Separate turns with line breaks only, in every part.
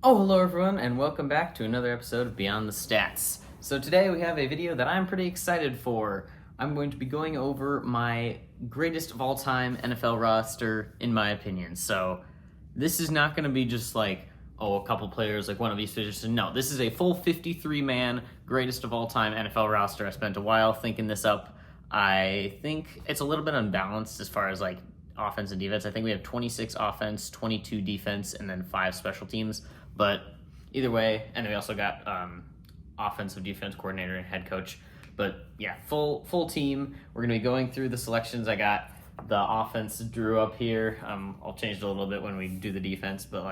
Oh, hello everyone, and welcome back to another episode of Beyond the Stats. So today we have a video that I'm pretty excited for. I'm going to be going over my greatest of all time NFL roster, in my opinion. So this is not going to be just like, a couple players, like one of these positions. No, this is a full 53-man greatest of all time NFL roster. I spent a while thinking this up. I think it's a little bit unbalanced as far as like offense and defense. I think we have 26 offense, 22 defense, and then 5 special teams. But either way, and we also got offensive defense coordinator and head coach. But yeah, full team. We're gonna be going through the selections. I got the offense drew up here. I'll change it a little bit when we do the defense, but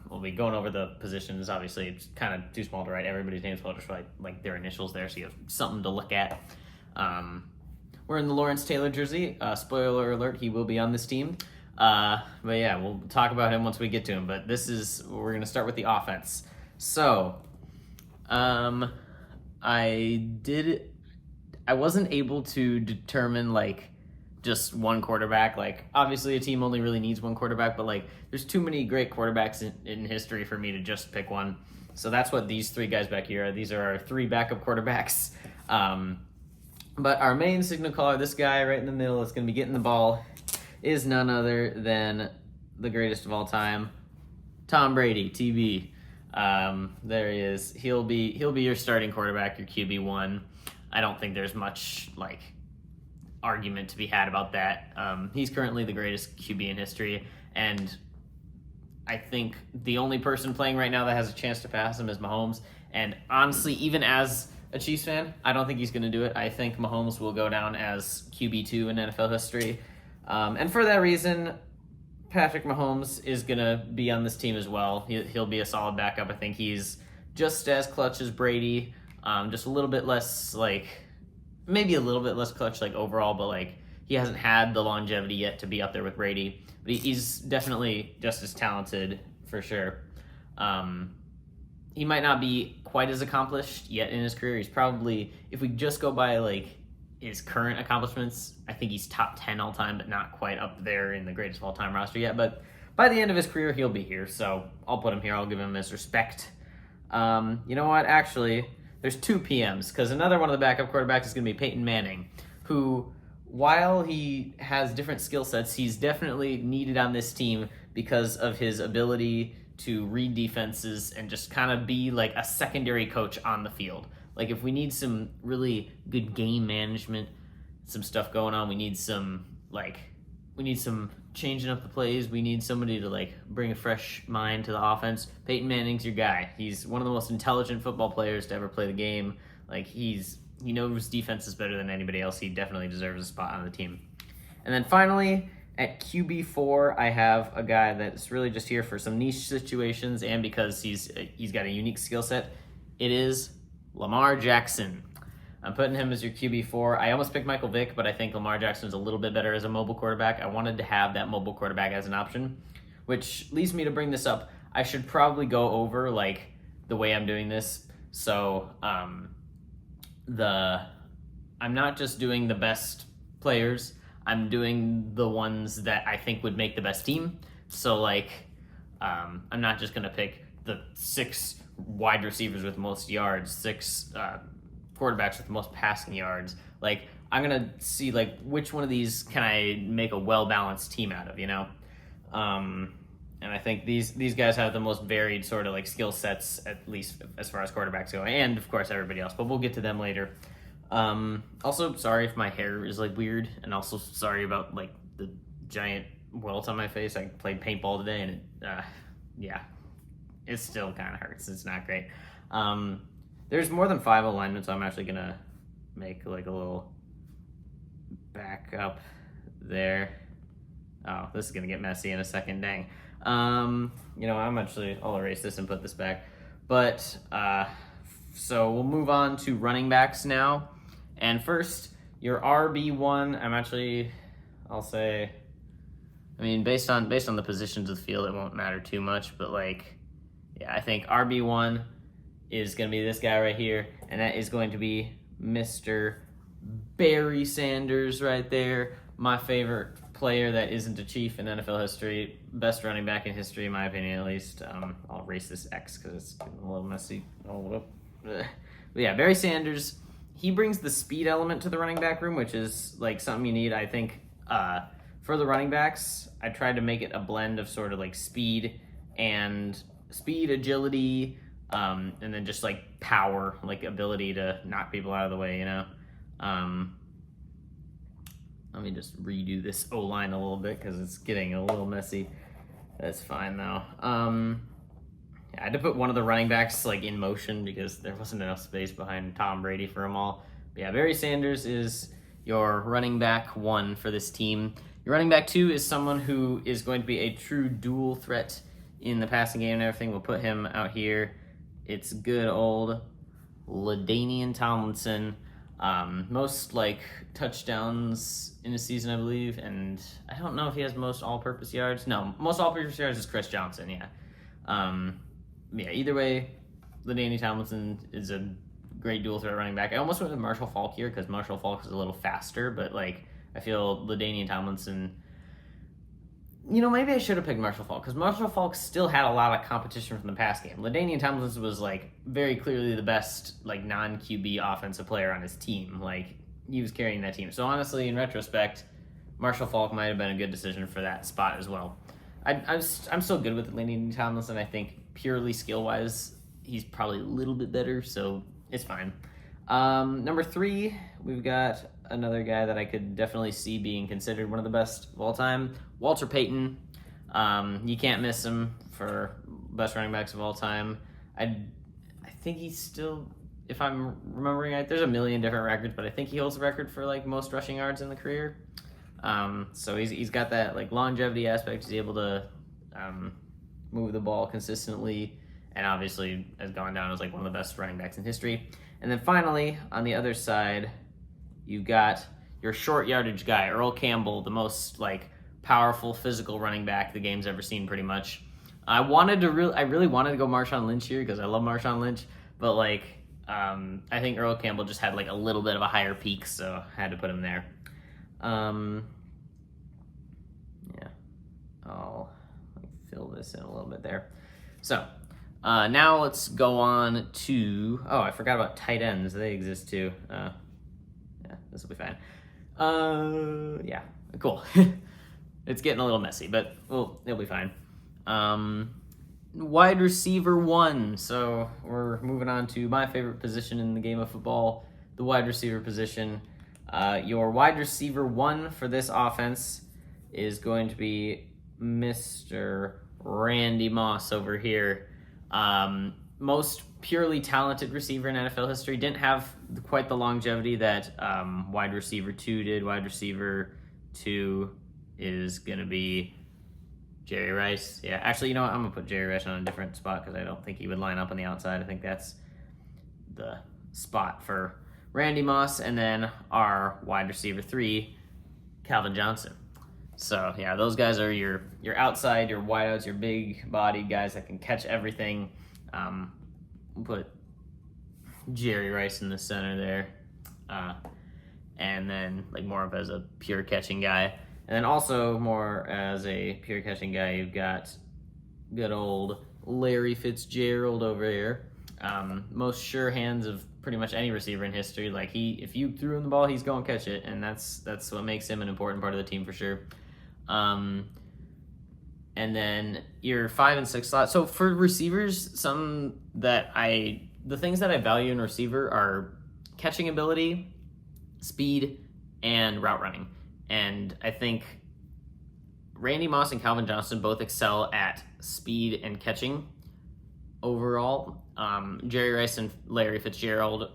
we'll be going over the positions. Obviously, it's kind of too small to write everybody's names, so I'll just write like their initials there, so you have something to look at. We're in the Lawrence Taylor jersey. Spoiler alert: he will be on this team. But yeah, we'll talk about him once we get to him. But we're gonna start with the offense. So, I wasn't able to determine like just one quarterback. Like, obviously a team only really needs one quarterback, but like there's too many great quarterbacks in history for me to just pick one. So that's what these 3 guys back here are. These are our 3 backup quarterbacks. But our main signal caller, this guy right in the middle that's going to be getting the ball, is none other than the greatest of all time, Tom Brady, TB. There he is. He'll be your starting quarterback, your QB1. I don't think there's much like argument to be had about that. He's currently the greatest QB in history, and I think the only person playing right now that has a chance to pass him is Mahomes. And honestly, even as a Chiefs fan, I don't think he's going to do it. I think Mahomes will go down as QB2 in NFL history. And for that reason, Patrick Mahomes is going to be on this team as well. He'll be a solid backup. I think he's just as clutch as Brady, just a little bit less, maybe a little bit less clutch overall, but he hasn't had the longevity yet to be up there with Brady. But he's definitely just as talented for sure. He might not be quite as accomplished yet in his career. He's probably, if we just go by his current accomplishments, I think he's top 10 all time, but not quite up there in the greatest of all time roster yet. But by the end of his career, he'll be here. So I'll put him here. I'll give him his respect. You know what? Actually, there's 2 PMs, because another one of the backup quarterbacks is going to be Peyton Manning, who, while he has different skill sets, he's definitely needed on this team because of his ability to read defenses and just kind of be like a secondary coach on the field. Like, if we need some really good game management, some stuff going on, we need some changing up the plays. We need somebody to bring a fresh mind to the offense. Peyton Manning's your guy. He's one of the most intelligent football players to ever play the game. He knows defenses better than anybody else. He definitely deserves a spot on the team. And then finally, at QB4, I have a guy that's really just here for some niche situations and because he's got a unique skill set. It is Lamar Jackson. I'm putting him as your QB4. I almost picked Michael Vick, but I think Lamar Jackson's a little bit better as a mobile quarterback. I wanted to have that mobile quarterback as an option, which leads me to bring this up. I should probably go over the way I'm doing this. So I'm not just doing the best players. I'm doing the ones that I think would make the best team. So I'm not just gonna pick the 6 wide receivers with the most yards, 6 quarterbacks with the most passing yards. I'm gonna see which one of these can I make a well-balanced team out of, and I think these guys have the most varied sort of skill sets, at least as far as quarterbacks go, and of course everybody else, but we'll get to them later. Also, sorry if my hair is weird, and also sorry about the giant welt on my face. I played paintball today, and it still kind of hurts. It's not great. There's more than 5 alignments, so I'm actually gonna make a little back up there. Oh, this is gonna get messy in a second. Dang. I'll erase this and put this back. But so we'll move on to running backs now. And first, your RB1. Based on the positions of the field, it won't matter too much. But I think RB1 is going to be this guy right here, and that is going to be Mr. Barry Sanders right there. My favorite player that isn't a Chief in NFL history, best running back in history, in my opinion, at least. I'll erase this X because it's getting a little messy. But yeah, Barry Sanders, he brings the speed element to the running back room, which is like something you need. I think for the running backs, I tried to make it a blend of sort of like speed, agility, and then just like power, like ability to knock people out of the way, you know? Let me just redo this O-line a little bit because it's getting a little messy. That's fine though. I had to put one of the running backs like in motion because there wasn't enough space behind Tom Brady for them all. But yeah, Barry Sanders is your running back 1 for this team. Your running back 2 is someone who is going to be a true dual threat in the passing game and everything. We'll put him out here. It's good old LaDainian Tomlinson. Most like touchdowns in a season, I believe, and I don't know if he has most all-purpose yards. No, most all-purpose yards is Chris Johnson. Yeah, either way, LaDainian Tomlinson is a great dual threat running back. I almost went with Marshall Faulk here because Marshall Faulk is a little faster, but like I feel LaDainian Tomlinson. You know, maybe I should have picked Marshall Faulk because Marshall Faulk still had a lot of competition from the pass game. LaDainian Tomlinson was like very clearly the best like non-QB offensive player on his team. Like he was carrying that team. So honestly, in retrospect, Marshall Faulk might have been a good decision for that spot as well. I'm still good with LaDainian Tomlinson. I think purely skill-wise, he's probably a little bit better, so it's fine. Number 3, we've got another guy that I could definitely see being considered one of the best of all time, Walter Payton. You can't miss him for best running backs of all time. I think he's still, if I'm remembering right, there's a million different records, but I think he holds the record for like most rushing yards in the career. So he's got that like longevity aspect. He's able to move the ball consistently, and obviously has gone down as like one of the best running backs in history. And then finally, on the other side, you've got your short yardage guy, Earl Campbell, the most like powerful physical running back the game's ever seen, pretty much. I really wanted to go Marshawn Lynch here because I love Marshawn Lynch, but like I think Earl Campbell just had like a little bit of a higher peak, so I had to put him there. Yeah, I'll fill this in a little bit there. So now let's go on to, I forgot about tight ends. They exist too. Yeah, this will be fine. Yeah, cool. It's getting a little messy, but it'll be fine. Wide receiver 1. So we're moving on to my favorite position in the game of football, the wide receiver position. Your wide receiver 1 for this offense is going to be Mr. Randy Moss over here. Most purely talented receiver in NFL history. Didn't have quite the longevity that wide receiver 2 did. Wide receiver 2 is going to be Jerry Rice. Yeah, actually, you know what? I'm going to put Jerry Rice on a different spot because I don't think he would line up on the outside. I think that's the spot for Randy Moss. And then our wide receiver 3, Calvin Johnson. So, yeah, those guys are your outside, your wideouts, your big-bodied guys that can catch everything. We'll put Jerry Rice in the center there. And then, like, more of as a pure catching guy. And then also more as a pure catching guy, you've got good old Larry Fitzgerald over here. Most sure hands of pretty much any receiver in history. Like if you threw him the ball, he's going to catch it, and that's what makes him an important part of the team for sure. And then your 5 and 6 slot. So for receivers, the things that I value in receiver are catching ability, speed, and route running. And I think Randy Moss and Calvin Johnson both excel at speed and catching overall. Jerry Rice and Larry Fitzgerald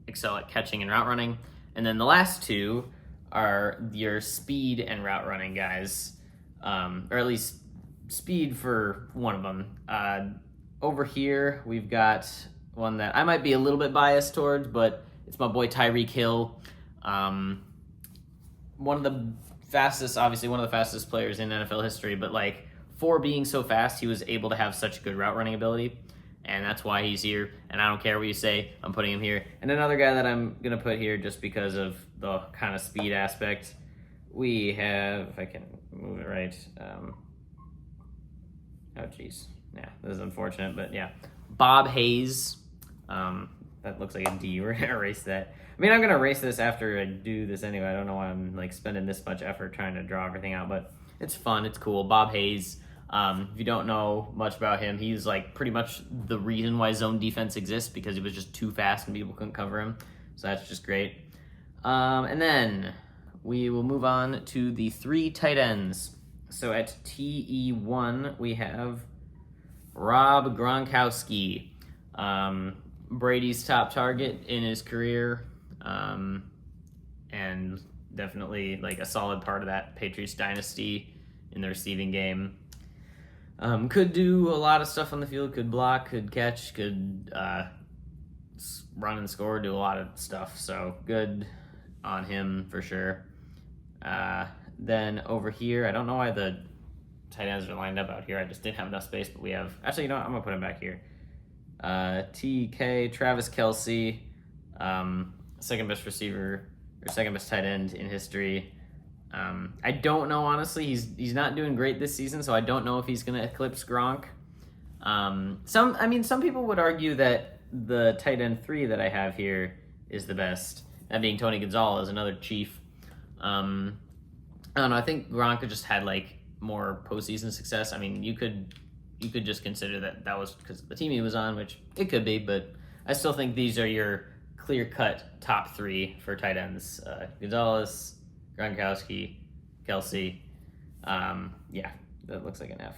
excel at catching and route running. And then the last 2 are your speed and route running guys, or at least speed for one of them. Over here, we've got one that I might be a little bit biased towards, but it's my boy Tyreek Hill. One of the fastest players in NFL history, but like for being so fast, he was able to have such good route running ability, and that's why he's here. And I don't care what you say, I'm putting him here. And another guy that I'm gonna put here just because of the kind of speed aspect, we have, if I can move it right. Oh, geez. Yeah, this is unfortunate, but yeah. Bob Hayes. That looks like a D. We're going to erase that. I mean, I'm going to erase this after I do this anyway. I don't know why I'm like spending this much effort trying to draw everything out, but it's fun. It's cool. Bob Hayes. If you don't know much about him, he's like pretty much the reason why zone defense exists, because he was just too fast and people couldn't cover him. So that's just great. And then we will move on to the 3 tight ends. So at TE1, we have Rob Gronkowski, Brady's top target in his career, and definitely like a solid part of that Patriots dynasty in the receiving game. Could do a lot of stuff on the field, could block, could catch, could run and score, do a lot of stuff. So good on him for sure. Then over here, I don't know why the tight ends are lined up out here. I just didn't have enough space, but we have... Actually, you know what? I'm going to put him back here. TK, Travis Kelce, second best receiver, or second best tight end in history. I don't know, honestly. He's not doing great this season, so I don't know if he's going to eclipse Gronk. Some people would argue that the tight end 3 that I have here is the best, that being Tony Gonzalez, another Chief. I don't know. I think Gronk just had like more postseason success. I mean, you could just consider that was because of the team he was on, which it could be, but I still think these are your clear-cut top 3 for tight ends: Gonzalez, Gronkowski, Kelce. Yeah, that looks like an F.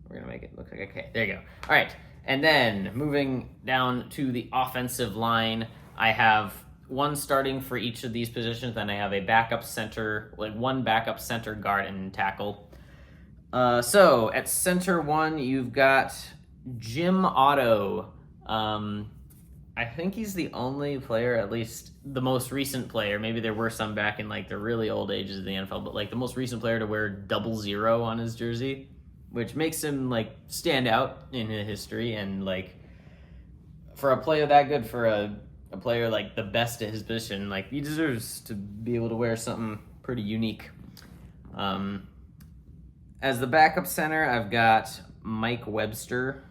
We're gonna make it look like a K. There you go. All right, and then moving down to the offensive line, I have one starting for each of these positions, then I have a backup center, like one backup center, guard, and tackle. So at center 1, you've got Jim Otto. I think he's the only player, at least the most recent player. Maybe there were some back in like the really old ages of the NFL, but like the most recent player to wear 00 on his jersey, which makes him like stand out in history. And like for a player that good, for a player like the best at his position, like he deserves to be able to wear something pretty unique. As the backup center, I've got Mike Webster,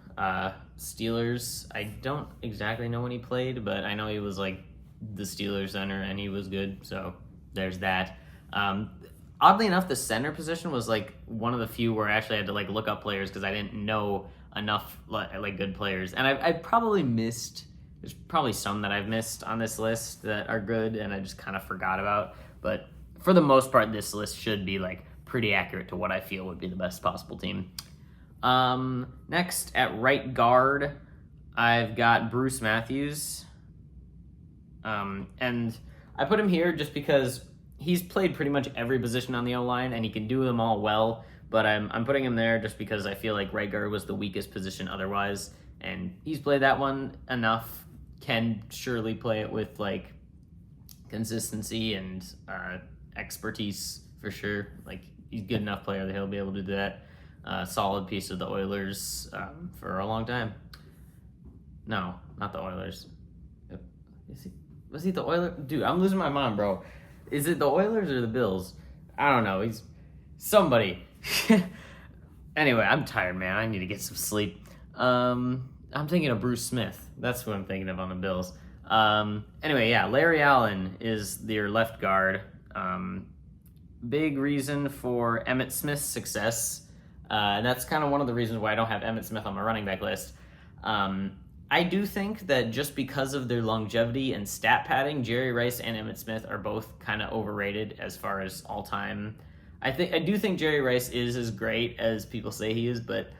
Steelers. I don't exactly know when he played, but I know he was like the Steelers center and he was good, so there's that. Oddly enough, the center position was like one of the few where I actually had to like look up players because I didn't know enough like good players, and I probably missed. There's probably some that I've missed on this list that are good and I just kind of forgot about. But for the most part, this list should be like pretty accurate to what I feel would be the best possible team. Next, at right guard, I've got Bruce Matthews. And I put him here just because he's played pretty much every position on the O-line and he can do them all well. But I'm putting him there just because I feel like right guard was the weakest position otherwise. And he's played that one enough. Can surely play it with like consistency and expertise for sure. Like he's a good enough player that he'll be able to do that. Solid piece of the Oilers for a long time. No, not the Oilers. Was he the Oilers? Dude, I'm losing my mind, bro. Is it the Oilers or the Bills? I don't know. He's somebody. Anyway, I'm tired, man. I need to get some sleep. I'm thinking of Bruce Smith. That's what I'm thinking of on the Bills. Anyway, yeah, Larry Allen is their left guard. Big reason for Emmitt Smith's success. And that's kind of one of the reasons why I don't have Emmitt Smith on my running back list. I do think that just because of their longevity and stat padding, Jerry Rice and Emmitt Smith are both kind of overrated as far as all-time. I do think Jerry Rice is as great as people say he is, but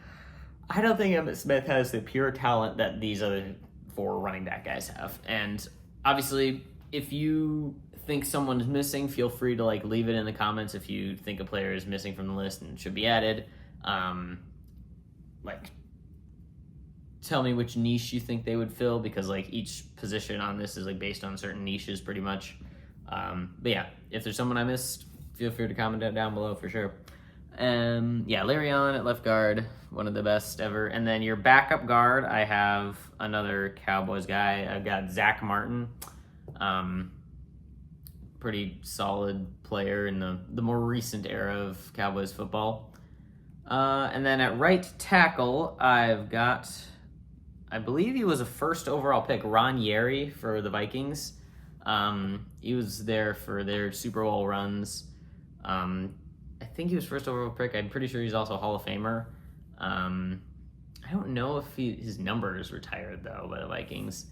I don't think Emmitt Smith has the pure talent that these other 4 running back guys have. And obviously, if you think someone is missing, feel free to like leave it in the comments if you think a player is missing from the list and should be added. Like, tell me which niche you think they would fill, because like each position on this is like based on certain niches pretty much. But yeah, if there's someone I missed, feel free to comment that down below for sure. Yeah, Larry Allen at left guard, one of the best ever. And then your backup guard, I have another Cowboys guy. I've got Zach Martin. pretty solid player in the more recent era of Cowboys football. And then at right tackle, I've got, I believe he was a first overall pick, Ron Yeri for the Vikings. He was there for their Super Bowl runs. I think he was first overall pick. I'm pretty sure he's also a Hall of Famer. I don't know if his number is retired, though, by the Vikings.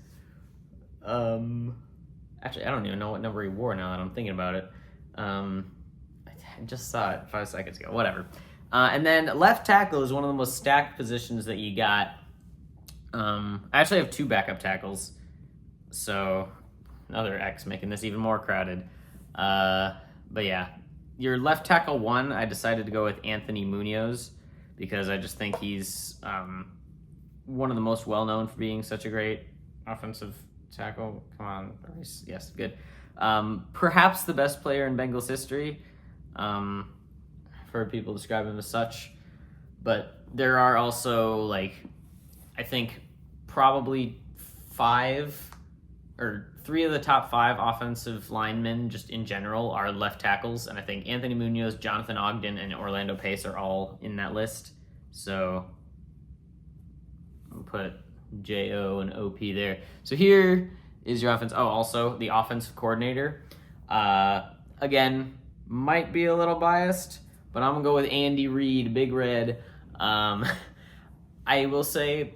Actually, I don't even know what number he wore now that I'm thinking about it. I just saw it 5 seconds ago. Whatever. And then left tackle is one of the most stacked positions that you got. I actually have 2 backup tackles. So, another X making this even more crowded. But yeah, your left tackle 1, I decided to go with Anthony Munoz because I just think he's one of the most well-known for being such a great offensive tackle. Come on. Yes, good. Perhaps the best player in Bengals history. I've heard people describe him as such. But there are also, like, I think probably 3 of the top 5 offensive linemen just in general are left tackles. And I think Anthony Munoz, Jonathan Ogden, and Orlando Pace are all in that list. So I'll put J-O and O-P there. So here is your offense. Oh, also the offensive coordinator. Again, might be a little biased, but I'm going to go with Andy Reid, Big Red. I will say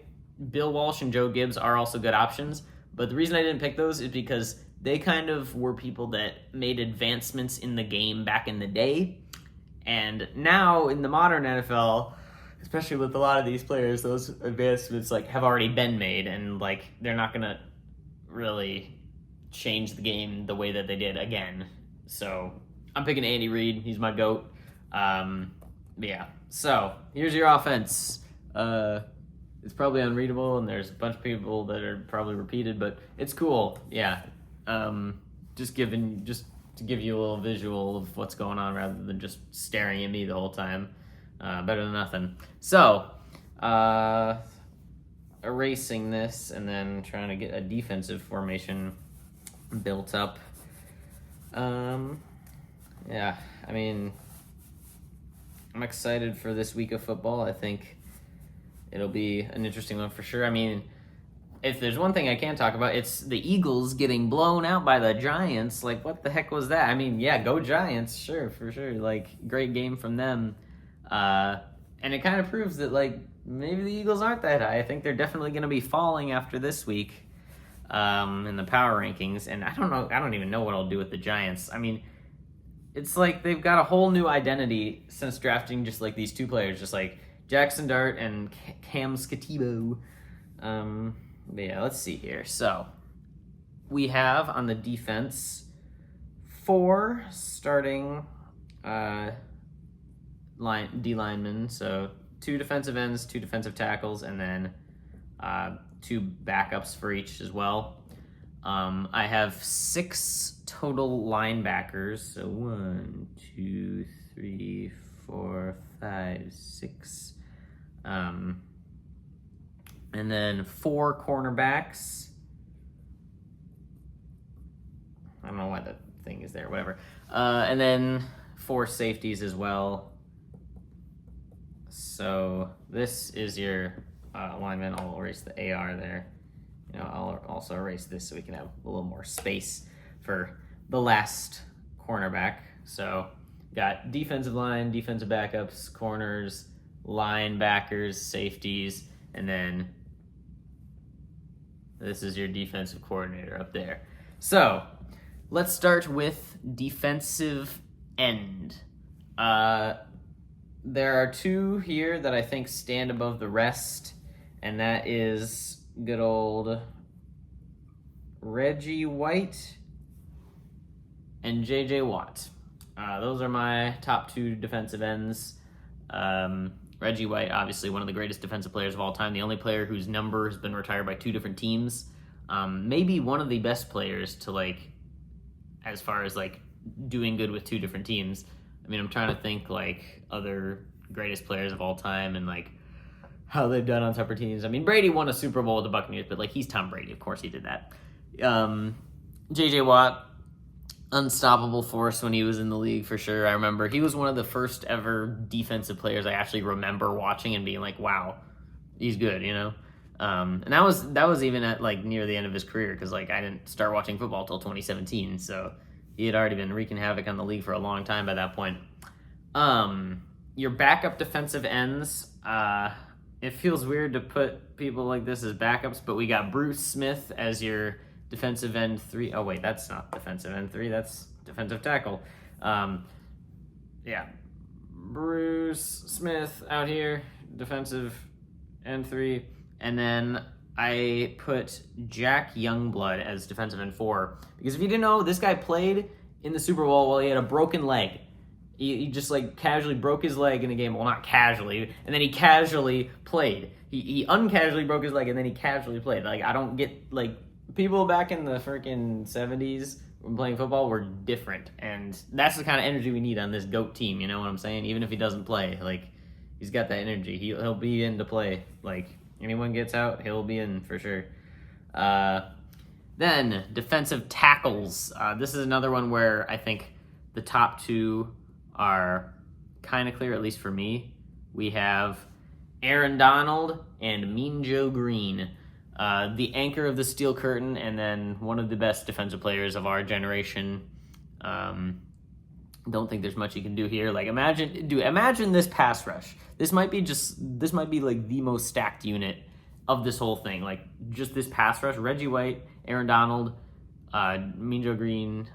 Bill Walsh and Joe Gibbs are also good options, but the reason I didn't pick those is because they kind of were people that made advancements in the game back in the day, and now in the modern NFL, especially with a lot of these players, those advancements like have already been made, and like they're not gonna really change the game the way that they did again. So I'm picking Andy Reid. He's my GOAT. Yeah. So here's your offense. It's probably unreadable, and there's a bunch of people that are probably repeated, but it's cool. Yeah. Just to give you a little visual of what's going on rather than just staring at me the whole time. Better than nothing. So, erasing this and then trying to get a defensive formation built up. Yeah, I mean, I'm excited for this week of football. I think it'll be an interesting one for sure. I mean, if there's one thing I can talk about, it's the Eagles getting blown out by the Giants. Like, what the heck was that? I mean, yeah, go Giants, sure, for sure. Like, great game from them. And it kind of proves that, like, maybe the Eagles aren't that high. I think they're definitely going to be falling after this week in the power rankings. And I don't even know what I'll do with the Giants. I mean, it's like they've got a whole new identity since drafting just, like, these 2 players, just, like, Jackson Dart and Cam Skatibo. But yeah, let's see here. So, we have on the defense 4 starting D linemen. So, 2 defensive ends, 2 defensive tackles, and then 2 backups for each as well. I have 6 total linebackers. So 1, 2, 3, 4, 5, 6. And then 4 cornerbacks. I don't know why that thing is there, whatever. And then 4 safeties as well. So this is your lineman. I'll erase the AR there. I'll also erase this so we can have a little more space for the last cornerback. So got defensive line, defensive backups, corners, linebackers, safeties, and then this is your defensive coordinator up there. So let's start with defensive end. There are 2 here that I think stand above the rest, and that is good old Reggie White and J.J. Watt. Those are my top 2 defensive ends. Reggie White, obviously one of the greatest defensive players of all time, the only player whose number has been retired by 2 different teams. Maybe one of the best players to, like, as far as, like, doing good with 2 different teams. I mean, I'm trying to think, like, other greatest players of all time and, like, how they've done on separate teams. I mean, Brady won a Super Bowl with the Buccaneers, but, like, he's Tom Brady. Of course he did that. J.J. Watt, unstoppable force when he was in the league for sure. I remember he was one of the first ever defensive players I actually remember watching and being like, wow, he's good, you know? And that was even at like near the end of his career because like I didn't start watching football till 2017, so he had already been wreaking havoc on the league for a long time by that point. Your backup defensive ends, it feels weird to put people like this as backups, but we got Bruce Smith as your defensive end 3. Oh wait, that's not defensive end 3, that's defensive tackle. Yeah, Bruce Smith out here, defensive end 3. And then I put Jack Youngblood as defensive end 4. Because if you didn't know, this guy played in the Super Bowl while he had a broken leg. He just like casually broke his leg in a game. Well, not casually. And then he casually played. He uncasually broke his leg and then he casually played. Like, I don't get, like, people back in the freaking 70s when playing football were different. And that's the kind of energy we need on this GOAT team. You know what I'm saying? Even if he doesn't play, like, he's got that energy. He'll be in to play. Like, anyone gets out, he'll be in for sure. Then, defensive tackles. This is another one where I think the top 2 are kind of clear, at least for me. We have Aaron Donald and Mean Joe Green, the anchor of the Steel Curtain, and then one of the best defensive players of our generation. Don't think there's much you can do here. Like, imagine this pass rush. This might be like the most stacked unit of this whole thing. Like, just this pass rush: Reggie White, Aaron Donald, Mean Joe Green,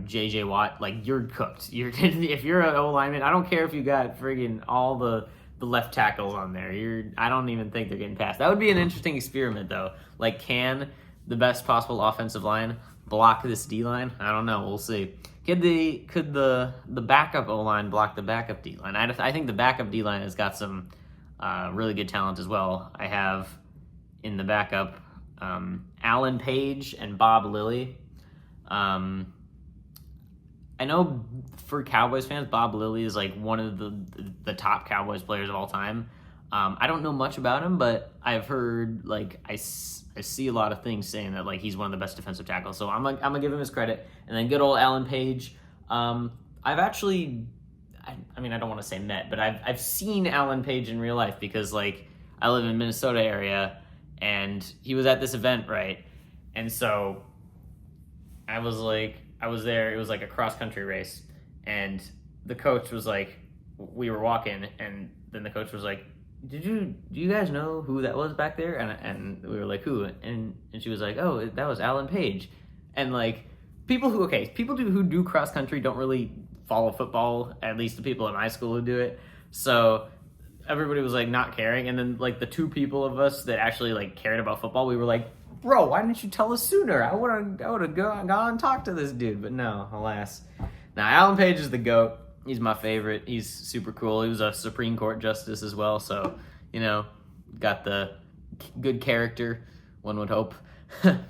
J.J. Watt. Like, you're cooked. If you're an O lineman, I don't care if you got friggin' all the left tackles on there. I don't even think they're getting past. That would be an interesting experiment, though. Like, can the best possible offensive line block this D line? I don't know. We'll see. Could the backup O line block the backup D line? I think the backup D line has got some really good talent as well. I have in the backup Alan Page and Bob Lilly. I know for Cowboys fans, Bob Lilly is like one of the top Cowboys players of all time. I don't know much about him, but I've heard, like, I see a lot of things saying that, like, he's one of the best defensive tackles. So I'm gonna give him his credit. And then good old Alan Page. I've actually, I mean, I don't want to say met, but I've seen Alan Page in real life because, like, I live in Minnesota area, and he was at this event, right? And so I was there. It was like a cross country race, and the coach was like, we were walking, and then the coach was like, do you guys know who that was back there? And we were like, who? And she was like, oh, that was Alan Page. And like, people who do cross country don't really follow football, at least the people in my school who do it. So everybody was like not caring. And then like the 2 people of us that actually like cared about football, we were like, bro, why didn't you tell us sooner? I would have gone and talked to this dude. But no, alas. Now, Alan Page is the GOAT. He's my favorite. He's super cool. He was a Supreme Court justice as well. So, you know, got the good character, one would hope,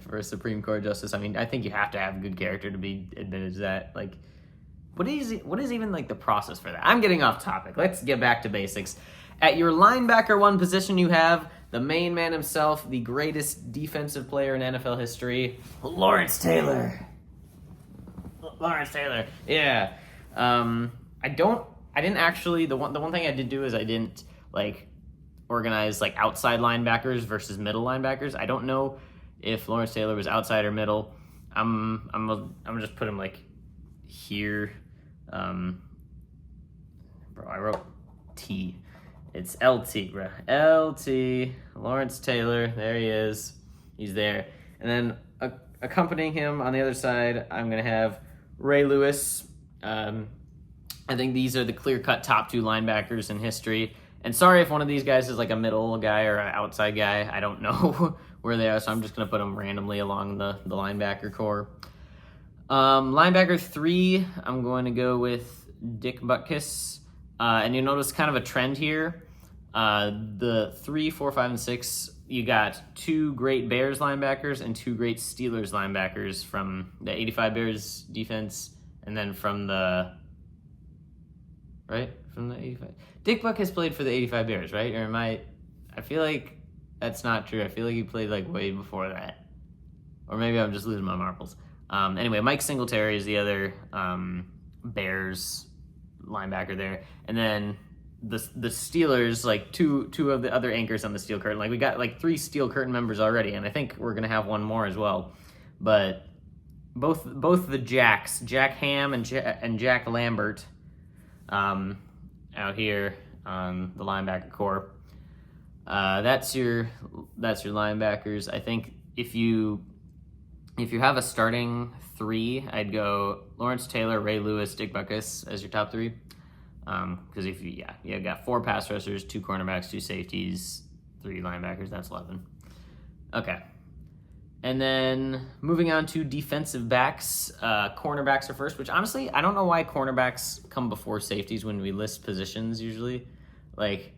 for a Supreme Court justice. I mean, I think you have to have good character to be admitted to that. Like, what is even like the process for that? I'm getting off topic. Let's get back to basics. At your linebacker 1 position, you have the main man himself, the greatest defensive player in NFL history, Lawrence Taylor. Lawrence Taylor. Yeah. I didn't actually, the one thing I did do is I didn't like organize like outside linebackers versus middle linebackers. I don't know if Lawrence Taylor was outside or middle. I'm gonna just put him like here. Bro, I wrote T. It's LT, bro. LT, Lawrence Taylor. There he is. He's there. And then accompanying him on the other side, I'm gonna have Ray Lewis. I think these are the clear-cut top 2 linebackers in history. And sorry if one of these guys is like a middle guy or an outside guy. I don't know where they are, so I'm just going to put them randomly along the linebacker core. Linebacker 3, I'm going to go with Dick Butkus. And you'll notice kind of a trend here. The 3, 4, 5, and 6, you got 2 great Bears linebackers and 2 great Steelers linebackers from the 85 Bears defense, and then from the 85. Dick Butkus played for the 85 Bears, right? Or I feel like that's not true. I feel like he played like way before that. Or maybe I'm just losing my marbles. Anyway, Mike Singletary is the other Bears linebacker there. And then the Steelers, like two of the other anchors on the Steel Curtain. Like we got like 3 Steel Curtain members already, and I think we're gonna have one more as well. But both the Jacks, Jack Ham and Jack Lambert, out here on the linebacker core. That's your linebackers. I think if you have a starting 3, I'd go Lawrence Taylor, Ray Lewis, Dick Butkus as your top 3. Because if you got 4 pass rushers, 2 cornerbacks, 2 safeties, 3 linebackers. That's 11. Okay. And then moving on to defensive backs, cornerbacks are first, which honestly, I don't know why cornerbacks come before safeties when we list positions usually. Like,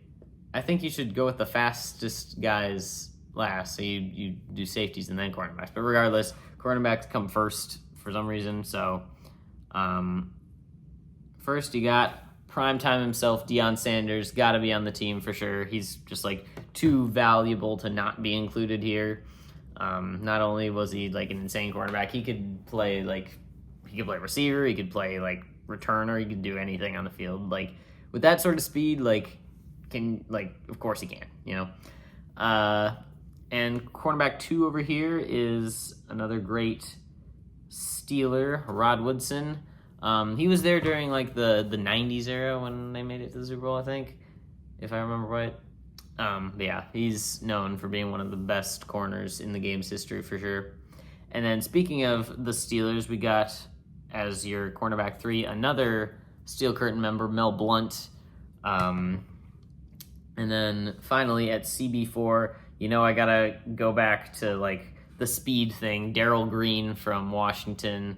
I think you should go with the fastest guys last, so you do safeties and then cornerbacks. But regardless, cornerbacks come first for some reason. So, first you got primetime himself, Deion Sanders, got to be on the team for sure. He's just like too valuable to not be included here. Not only was he like an insane quarterback, he could play receiver, he could play like returner, he could do anything on the field. Like with that sort of speed, of course he can, you know. And cornerback 2 over here is another great Steeler, Rod Woodson. He was there during like the 90s era when they made it to the Super Bowl, I think, if I remember right. But yeah, he's known for being one of the best corners in the game's history for sure. And then speaking of the Steelers, we got as your cornerback 3 another Steel Curtain member, Mel Blount. And then finally at CB4, I gotta go back to like the speed thing. Darrell Green from Washington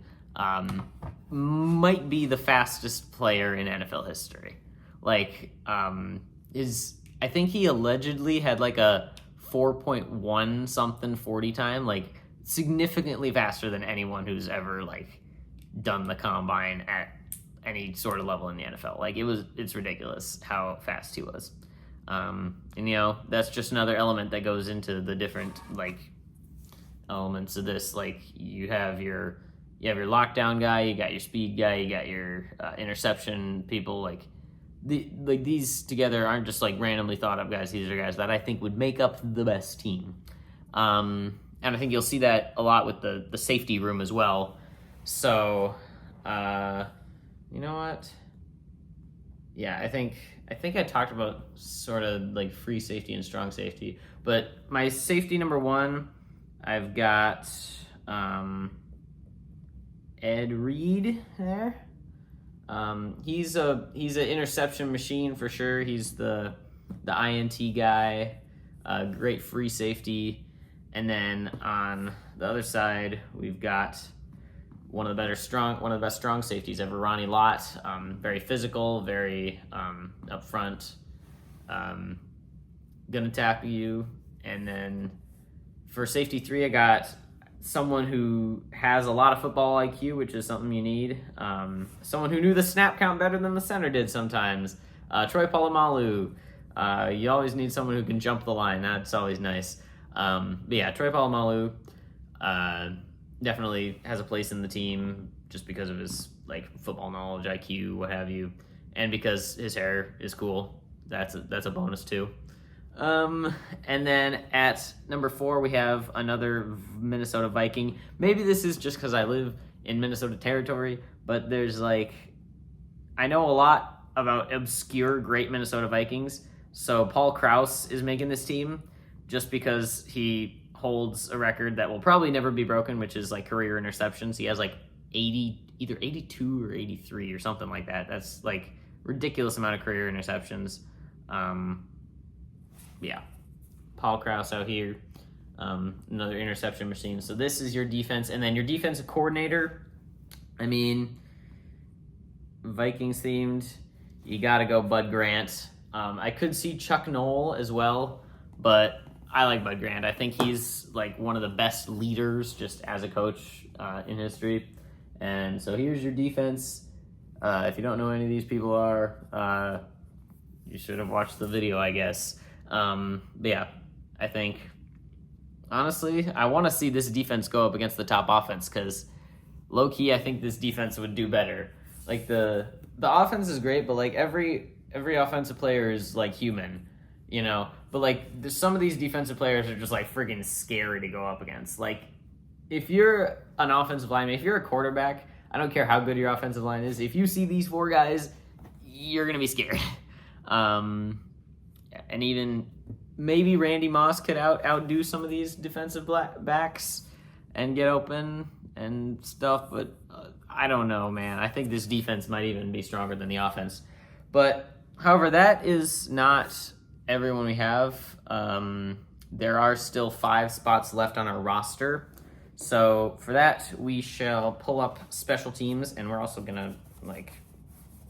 might be the fastest player in NFL history. I think he allegedly had like a 4.1 something 40 time, like significantly faster than anyone who's ever like done the combine at any sort of level in the NFL. Like it's ridiculous how fast he was. And that's just another element that goes into the different like elements of this. Like you have your lockdown guy, you got your speed guy, you got your interception people. Like these together aren't just like randomly thought up guys. These are guys that I think would make up the best team. And I think you'll see that a lot with the safety room as well. So, you know what? Yeah, I think I talked about sort of like free safety and strong safety, but my safety number 1, I've got Ed Reed there. He's an interception machine for sure. He's the INT guy, great free safety. And then on the other side, we've got one of the best strong safeties ever, Ronnie Lott. Very physical, very upfront, gonna tackle you. And then for safety 3, I got someone who has a lot of football IQ, which is something you need. Someone who knew the snap count better than the center did sometimes. Troy Polamalu. You always need someone who can jump the line. That's always nice. But yeah, Troy Polamalu definitely has a place in the team just because of his like football knowledge, IQ, what have you, and because his hair is cool. That's a bonus too. And then at number 4, we have another Minnesota Viking. Maybe this is just because I live in Minnesota territory, but there's I know a lot about obscure great Minnesota Vikings. So Paul Krause is making this team just because he holds a record that will probably never be broken, which is like career interceptions. He has like 80, either 82 or 83 or something like that. That's like ridiculous amount of career interceptions. Yeah, Paul Krause out here, another interception machine. So this is your defense, and then your defensive coordinator. I mean, Vikings themed. You got to go Bud Grant. I could see Chuck Noll as well, but I like Bud Grant. I think he's like one of the best leaders just as a coach in history. And so here's your defense. If you don't know who any of these people are, you should have watched the video, I guess. But yeah, I think, honestly, I want to see this defense go up against the top offense because low key, I think this defense would do better. Like the offense is great, but like every offensive player is like human, you know. But like some of these defensive players are just like freaking scary to go up against. Like if you're an offensive lineman, if you're a quarterback, I don't care how good your offensive line is. If you see these 4 guys, you're gonna be scared. And even maybe Randy Moss could outdo some of these defensive backs and get open and stuff, but I don't know, man. I think this defense might even be stronger than the offense. But, however, that is not everyone we have. There are still 5 spots left on our roster. So, for that, we shall pull up special teams, and we're also going to,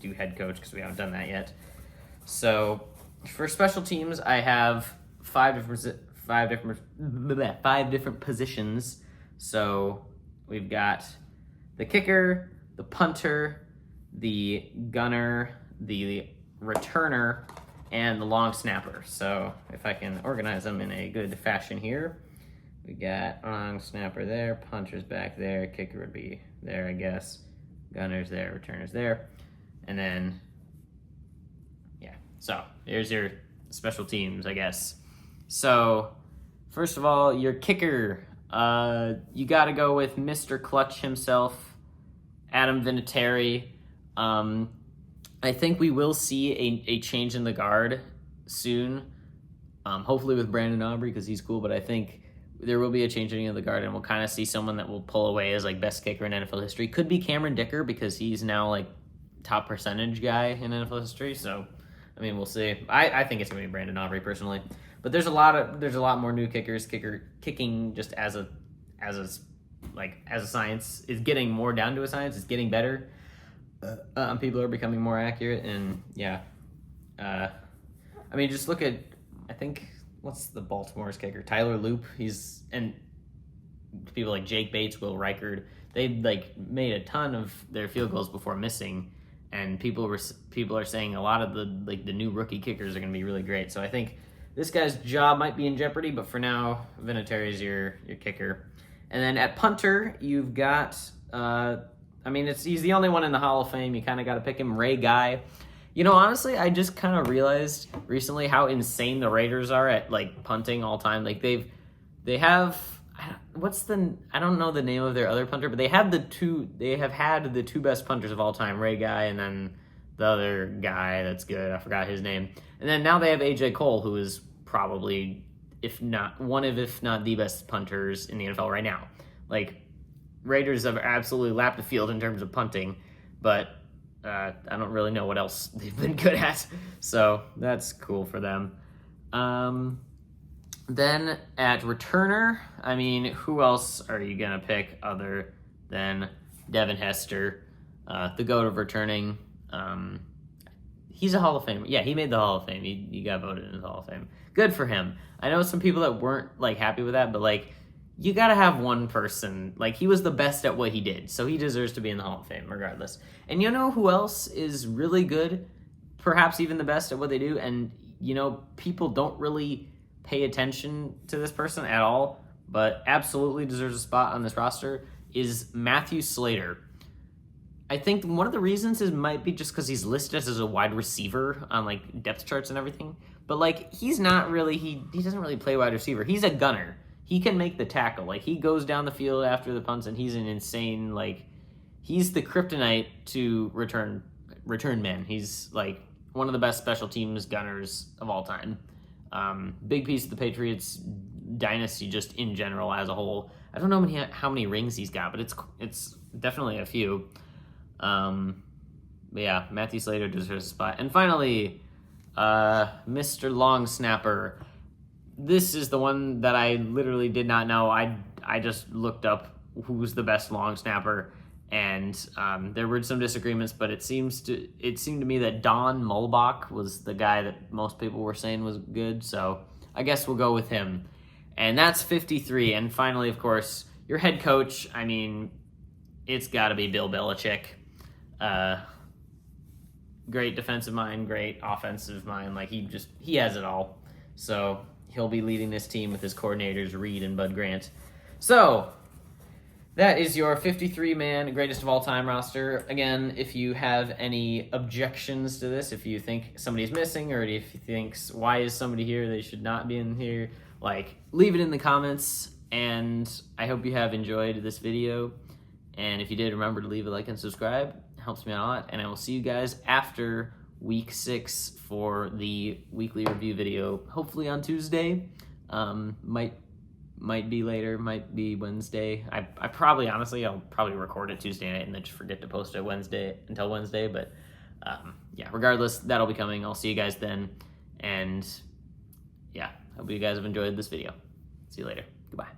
do head coach because we haven't done that yet. So, for special teams, I have 5 different positions. So, we've got the kicker, the punter, the gunner, the returner, and the long snapper. So if I can organize them in a good fashion here, we got long snapper there, punter's back there, kicker would be there, I guess, gunner's there, returner's there, and then, yeah. So here's your special teams, I guess. So first of all, your kicker, you got to go with Mr. Clutch himself, Adam Vinatieri. I think we will see a change in the guard soon, hopefully with Brandon Aubrey because he's cool, but I think there will be a changing of the guard, and we'll kind of see someone that will pull away as best kicker in NFL history. Could be Cameron Dicker because he's now top percentage guy in NFL history, so I mean, we'll see. I think it's going to be Brandon Aubrey personally. But there's a lot more new kickers. Kicking just as a science is getting more down to a science. It's getting better. People are becoming more accurate, and yeah. I mean, just look at, I think, what's the Baltimore's kicker? Tyler Loop. And people like Jake Bates, Will Reichard. They made a ton of their field goals before missing, and people are saying a lot of the new rookie kickers are going to be really great. So I think this guy's job might be in jeopardy, but for now, Vinatieri's your kicker. And then at punter, you've got, he's the only one in the Hall of Fame. You kind of got to pick him, Ray Guy. You know, honestly, I just kind of realized recently how insane the Raiders are at, punting all time. They have, I don't know the name of their other punter, but they have had the 2 best punters of all time, Ray Guy and then the other guy that's good. I forgot his name. And then now they have AJ Cole, who is probably, if not the best punters in the NFL right now. Raiders have absolutely lapped the field in terms of punting, but I don't really know what else they've been good at. So that's cool for them. Then at returner, I mean, who else are you going to pick other than Devin Hester, the GOAT of returning? He's a Hall of Famer. Yeah, he made the Hall of Fame. He got voted into the Hall of Fame. Good for him. I know some people that weren't happy with that, but you gotta have one person. He was the best at what he did, so he deserves to be in the Hall of Fame regardless. And you know who else is really good, perhaps even the best at what they do, and people don't really pay attention to this person at all, but absolutely deserves a spot on this roster, is Matthew Slater. I think one of the reasons might be just because he's listed as a wide receiver on depth charts and everything. But he's not really, he doesn't really play wide receiver. He's a gunner. He can make the tackle. He goes down the field after the punts, and he's an insane, he's the kryptonite to return men. He's one of the best special teams gunners of all time. Big piece of the Patriots dynasty just in general as a whole. I don't know how many rings he's got, but it's definitely a few. But yeah, Matthew Slater deserves a spot. And finally, Mr. Long Snapper. This is the one that I literally did not know. I just looked up who's the best long snapper, and there were some disagreements, but it seemed to me that Don Mulbach was the guy that most people were saying was good. So I guess we'll go with him. And that's 53. And finally, of course, your head coach. I mean, it's got to be Bill Belichick. Great defensive mind, great offensive mind. He has it all. So he'll be leading this team with his coordinators, Reed and Bud Grant. So That is your 53-man greatest of all time roster. Again, if you have any objections to this, if you think somebody's missing, or if you think why is somebody here, they should not be in here, like, leave it in the comments. And I hope you have enjoyed this video. And if you did, remember to leave a like and subscribe. It helps me out a lot. And I will see you guys after week 6 for the weekly review video, hopefully on Tuesday. Might be later, might be Wednesday. I probably, honestly, I'll probably record it Tuesday night and then just forget to post it until Wednesday. But yeah, regardless, that'll be coming. I'll see you guys then. And yeah, hope you guys have enjoyed this video. See you later. Goodbye.